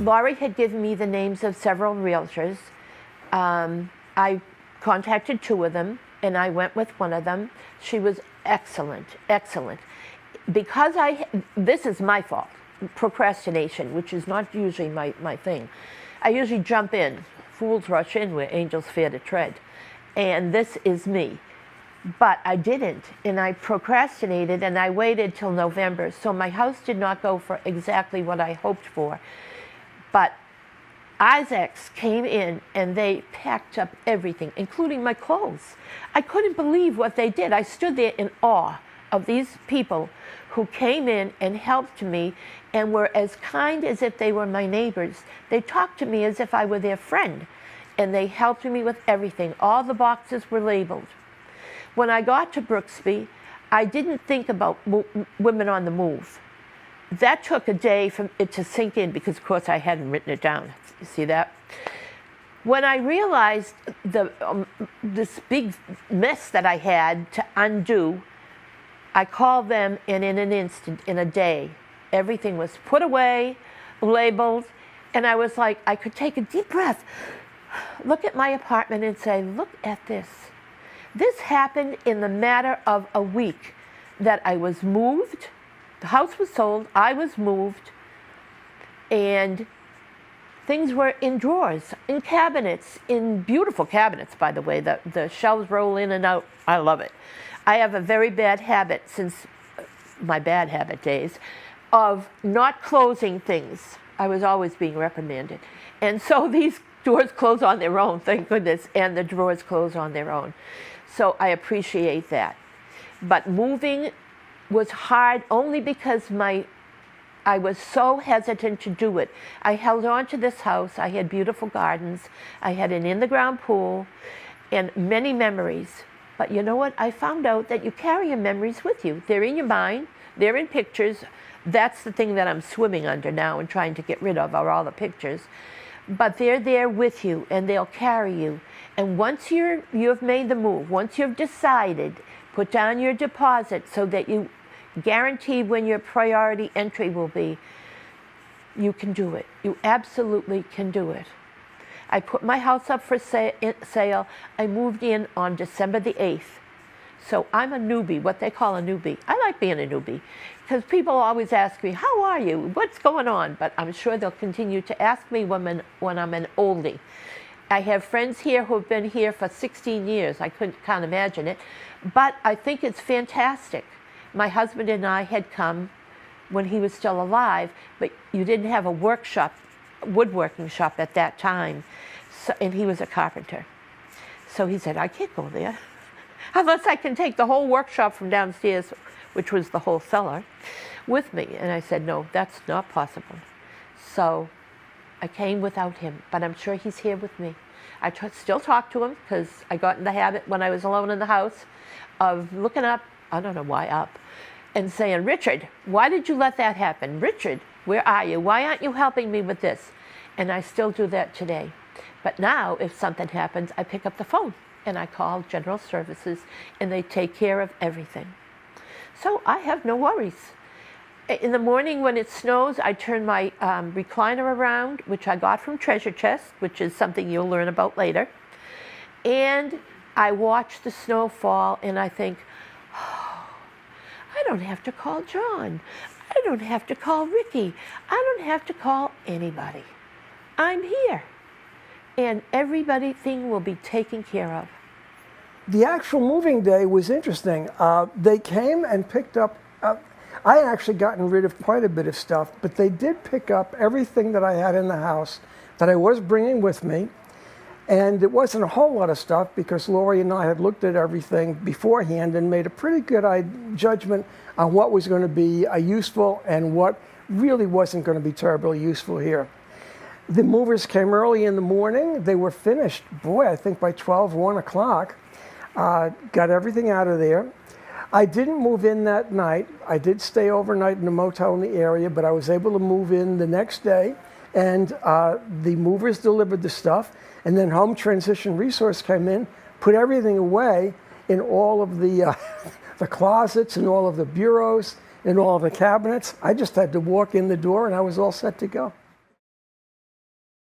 Laurie had given me the names of several realtors. I contacted two of them, and I went with one of them. She was excellent, excellent. Because this is my fault, procrastination, which is not usually my thing. I usually jump in. Fools rush in where angels fear to tread. And this is me. But I didn't, and I procrastinated, and I waited till November. So my house did not go for exactly what I hoped for. But Isaacs came in, and they packed up everything, including my clothes. I couldn't believe what they did. I stood there in awe of these people who came in and helped me and were as kind as if they were my neighbors. They talked to me as if I were their friend, and they helped me with everything. All the boxes were labeled. When I got to Brooksby, I didn't think about women on the move. That took a day for it to sink in because, of course, I hadn't written it down. You see that? When I realized this big mess that I had to undo, I called them, and in an instant, in a day, everything was put away, labeled, and I was like, I could take a deep breath, look at my apartment and say, look at this. This happened in the matter of a week that I was moved, the house was sold, I was moved, and things were in drawers, in cabinets, in beautiful cabinets, by the way. The shelves roll in and out. I love it. I have a very bad habit, since my bad habit days, of not closing things. I was always being reprimanded. And so these doors close on their own, thank goodness, and the drawers close on their own. So I appreciate that. But moving was hard only because I was so hesitant to do it. I held on to this house. I had beautiful gardens. I had an in-the-ground pool and many memories. But you know what? I found out that you carry your memories with you. They're in your mind. They're in pictures. That's the thing that I'm swimming under now and trying to get rid of, are all the pictures. But they're there with you, and they'll carry you. And once you've made the move, once you've decided, put down your deposit so that you guarantee when your priority entry will be, you can do it. You absolutely can do it. I put my house up for sale. I moved in on December the 8th. So I'm a newbie, what they call a newbie. I like being a newbie because people always ask me, how are you? What's going on? But I'm sure they'll continue to ask me when I'm an oldie. I have friends here who have been here for 16 years. I can't imagine it. But I think it's fantastic. My husband and I had come when he was still alive, but you didn't have a workshop, woodworking shop at that time. So, and he was a carpenter. So he said, I can't go there unless I can take the whole workshop from downstairs, which was the whole cellar, with me. And I said, no, that's not possible. So I came without him, but I'm sure he's here with me. I still talk to him because I got in the habit when I was alone in the house of looking up, I don't know why up, and saying, Richard, why did you let that happen? Richard, where are you? Why aren't you helping me with this? And I still do that today. But now, if something happens, I pick up the phone and I call General Services and they take care of everything. So I have no worries. In the morning when it snows, I turn my recliner around, which I got from Treasure Chest, which is something you'll learn about later. And I watch the snow fall and I think, oh, I don't have to call John. I don't have to call Ricky. I don't have to call anybody. I'm here. And everything will be taken care of. The actual moving day was interesting. They came and picked up, I had actually gotten rid of quite a bit of stuff, but they did pick up everything that I had in the house that I was bringing with me. And it wasn't a whole lot of stuff because Lori and I had looked at everything beforehand and made a pretty good judgment on what was going to be useful and what really wasn't going to be terribly useful here. The movers came early in the morning. They were finished, boy, I think by 1 o'clock. Got everything out of there. I didn't move in that night. I did stay overnight in a motel in the area, but I was able to move in the next day. And the movers delivered the stuff. And then Home Transition Resource came in, put everything away in all of the, the closets and all of the bureaus and all of the cabinets. I just had to walk in the door and I was all set to go.